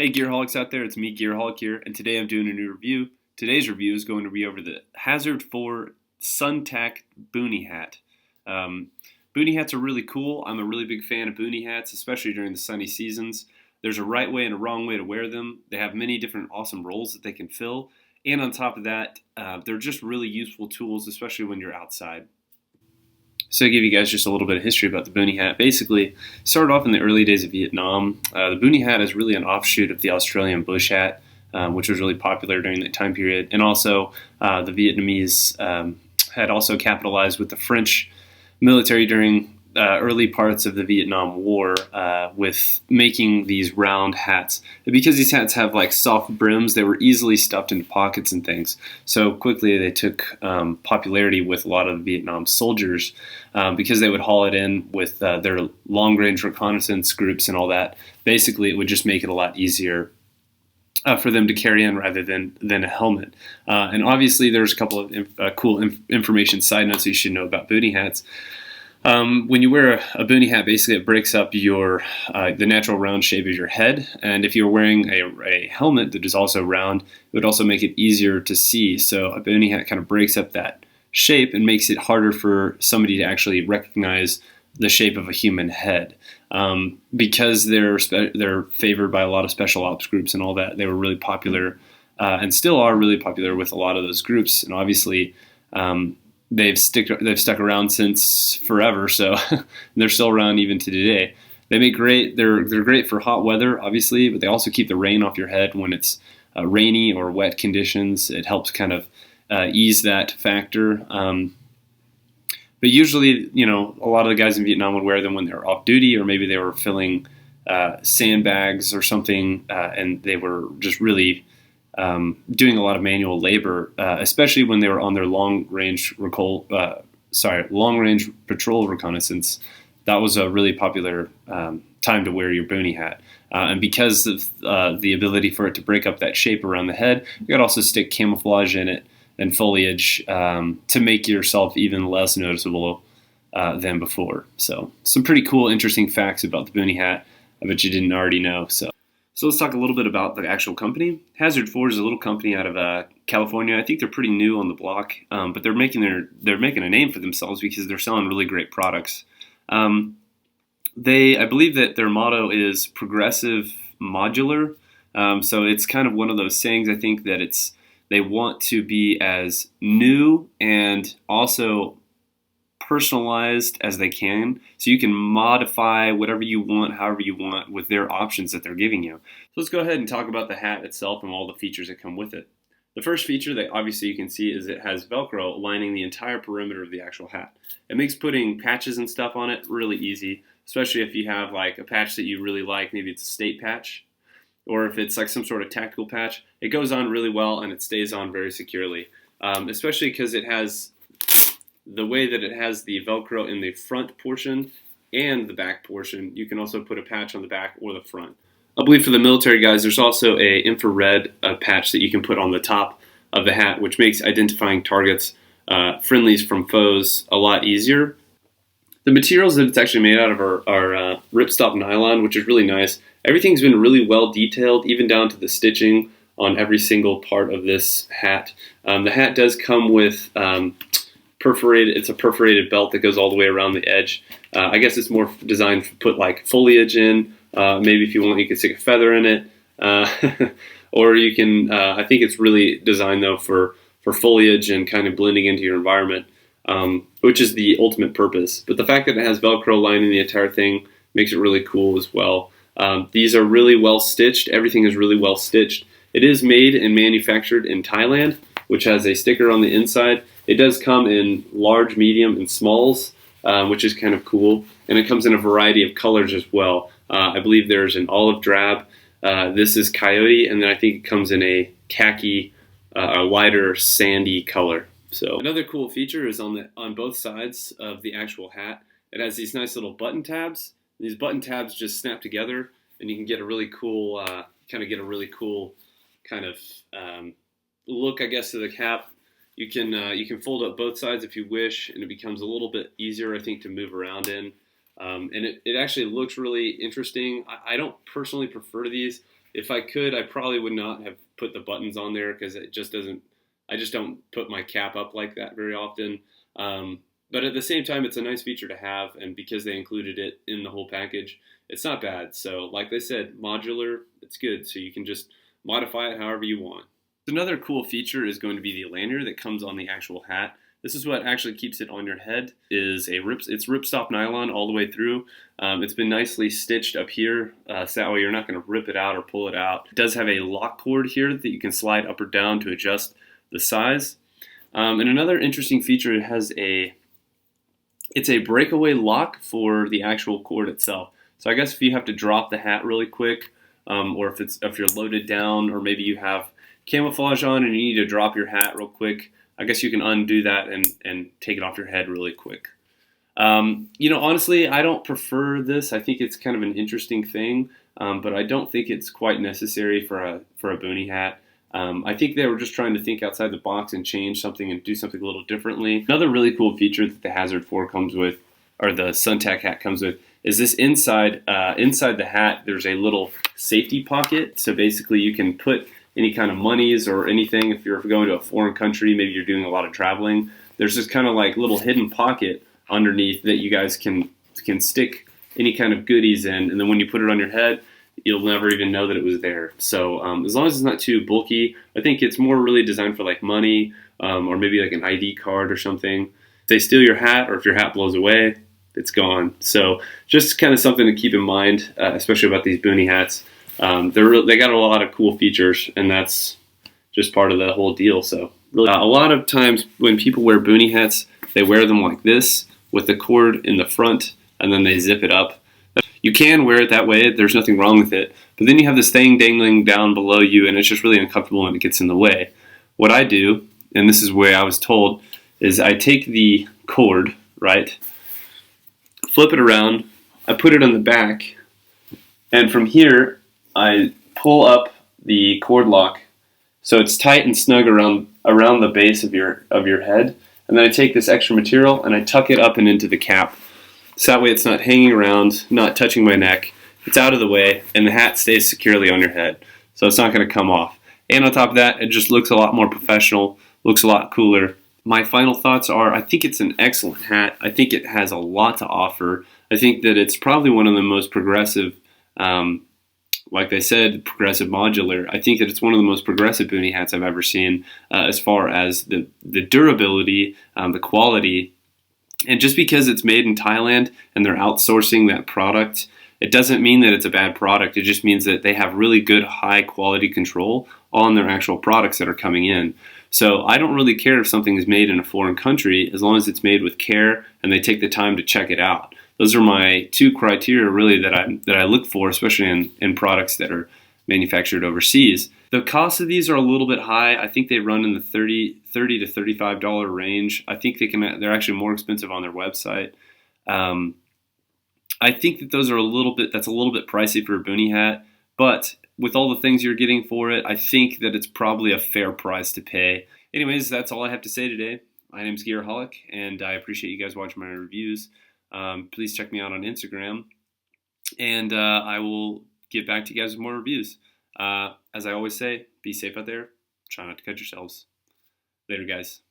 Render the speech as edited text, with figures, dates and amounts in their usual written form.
Hey Gearaholics out there, it's me Gearaholic here, and today I'm doing a new review. Today's review is going to be over the Hazard 4 Suntac Boonie hat. Um, Boonie hats are really cool. I'm a really big fan of Boonie hats, especially during the sunny seasons. There's a right way and a wrong way to wear them. They have many different awesome roles that they can fill, and on top of that, they're just really useful tools, especially when you're outside. So to give you guys just a little bit of history about the Boonie hat, basically it started off in the early days of Vietnam. The Boonie hat is really an offshoot of the Australian bush hat, which was really popular during that time period. And also the Vietnamese had also capitalized with the French military during early parts of the Vietnam War with making these round hats. And because these hats have like soft brims, they were easily stuffed into pockets and things. So quickly they took popularity with a lot of Vietnam soldiers because they would haul it in with their long-range reconnaissance groups and all that. Basically, it would just make it a lot easier for them to carry in rather than a helmet. And obviously, there's a couple of cool information side notes you should know about Boonie hats. When you wear a Boonie hat, basically it breaks up the natural round shape of your head, and if you're wearing a helmet that is also round, it would also make it easier to see. So a Boonie hat kind of breaks up that shape and makes it harder for somebody to actually recognize the shape of a human head. Because they're favored by a lot of special ops groups and all that, they were really popular and still are really popular with a lot of those groups, and obviously they've stuck around since forever, so they're still around even to today. They're great for hot weather, obviously, but they also keep the rain off your head when it's rainy or wet conditions. It helps kind of ease that factor. But usually, a lot of the guys in Vietnam would wear them when they were off duty, or maybe they were filling sandbags or something, and they were just really doing a lot of manual labor, especially when they were on their long-range patrol reconnaissance. That was a really popular time to wear your Boonie hat. And because of the ability for it to break up that shape around the head, you could also stick camouflage in it and foliage to make yourself even less noticeable than before. So some pretty cool, interesting facts about the Boonie hat I bet you didn't already know. So let's talk a little bit about the actual company. Hazard 4 is a little company out of California. I think they're pretty new on the block, but they're making a name for themselves because they're selling really great products. I believe that their motto is progressive modular. So it's kind of one of those sayings. I think that they want to be as new and also personalized as they can, so you can modify whatever you want, however you want, with their options that they're giving you. So let's go ahead and talk about the hat itself and all the features that come with it. The first feature that obviously you can see is it has Velcro lining the entire perimeter of the actual hat. It makes putting patches and stuff on it really easy, especially if you have like a patch that you really like, maybe it's a state patch, or if it's like some sort of tactical patch. It goes on really well and it stays on very securely, especially because it has the way that it has the Velcro in the front portion and the back portion. You can also put a patch on the back or the front. I believe for the military guys, there's also a infrared patch that you can put on the top of the hat, which makes identifying targets, friendlies from foes, a lot easier. The materials that it's actually made out of are ripstop nylon, which is really nice. Everything's been really well detailed, even down to the stitching on every single part of this hat. The hat does come with it's a perforated belt that goes all the way around the edge. I guess it's more designed to put like foliage in. Maybe if you want, you could stick a feather in it. Or you can, I think it's really designed though for foliage and kind of blending into your environment, which is the ultimate purpose. But the fact that it has Velcro lining the entire thing makes it really cool as well. These are really well stitched. Everything is really well stitched. It is made and manufactured in Thailand, which has a sticker on the inside. It does come in large, medium, and smalls, which is kind of cool. And it comes in a variety of colors as well. I believe there's an olive drab. This is coyote, and then I think it comes in a khaki, a lighter sandy color. So another cool feature is on both sides of the actual hat. It has these nice little button tabs. These button tabs just snap together, and you can get a really cool kind of look, I guess, to the cap. You can fold up both sides if you wish, and it becomes a little bit easier, I think, to move around in. And it actually looks really interesting. I don't personally prefer these. If I could, I probably would not have put the buttons on there because it just doesn't. I just don't put my cap up like that very often. But at the same time, it's a nice feature to have, and because they included it in the whole package, it's not bad. So, like they said, modular, it's good. So you can just modify it however you want. Another cool feature is going to be the lanyard that comes on the actual hat. This is what actually keeps it on your head. It's ripstop nylon all the way through. It's been nicely stitched up here, so that way you're not going to rip it out or pull it out. It does have a lock cord here that you can slide up or down to adjust the size. And another interesting feature, it's a breakaway lock for the actual cord itself. So I guess if you have to drop the hat really quick, or if you're loaded down, or maybe you have camouflage on and you need to drop your hat real quick, I guess you can undo that and take it off your head really quick. Honestly, I don't prefer this. I think it's kind of an interesting thing, but I don't think it's quite necessary for a Boonie hat. I think they were just trying to think outside the box and change something and do something a little differently. Another really cool feature that the Hazard 4 comes with, or the Suntac hat comes with, is this inside the hat, there's a little safety pocket. So basically you can put any kind of monies or anything. If you're going to a foreign country, maybe you're doing a lot of traveling, there's this kind of like little hidden pocket underneath that you guys can stick any kind of goodies in, and then when you put it on your head, you'll never even know that it was there. So as long as it's not too bulky, I think it's more really designed for like money, or maybe like an ID card or something. If they steal your hat, or if your hat blows away, it's gone. So just kind of something to keep in mind, especially about these Boonie hats. They got a lot of cool features, and that's just part of the whole deal. So really, a lot of times when people wear Boonie hats, they wear them like this with the cord in the front, and then they zip it up. You can wear it that way, there's nothing wrong with it, but then you have this thing dangling down below you, and it's just really uncomfortable and it gets in the way. What I do, and this is where I was told, is I take the cord, right, flip it around, I put it on the back, and from here I pull up the cord lock so it's tight and snug around the base of your head, and then I take this extra material and I tuck it up and into the cap. So that way it's not hanging around, not touching my neck, it's out of the way, and the hat stays securely on your head. So it's not going to come off. And on top of that, it just looks a lot more professional, looks a lot cooler. My final thoughts are, I think it's an excellent hat. I think it has a lot to offer. I think that it's probably one of the most progressive, like they said, progressive modular. I think that it's one of the most progressive Boonie hats I've ever seen, as far as the durability, the quality. And just because it's made in Thailand and they're outsourcing that product, it doesn't mean that it's a bad product. It just means that they have really good high quality control on their actual products that are coming in. So I don't really care if something is made in a foreign country as long as it's made with care and they take the time to check it out. Those are my two criteria really that I look for, especially in products that are manufactured overseas. The cost of these are a little bit high. I think they run in the $30 to $35 range. I think they're actually more expensive on their website. I think that that's a little bit pricey for a Boonie hat, but with all the things you're getting for it, I think that it's probably a fair price to pay. Anyways, that's all I have to say today. My name's Gearaholic, and I appreciate you guys watching my reviews. Please check me out on Instagram, and I will get back to you guys with more reviews. As I always say, be safe out there. Try not to cut yourselves. Later, guys.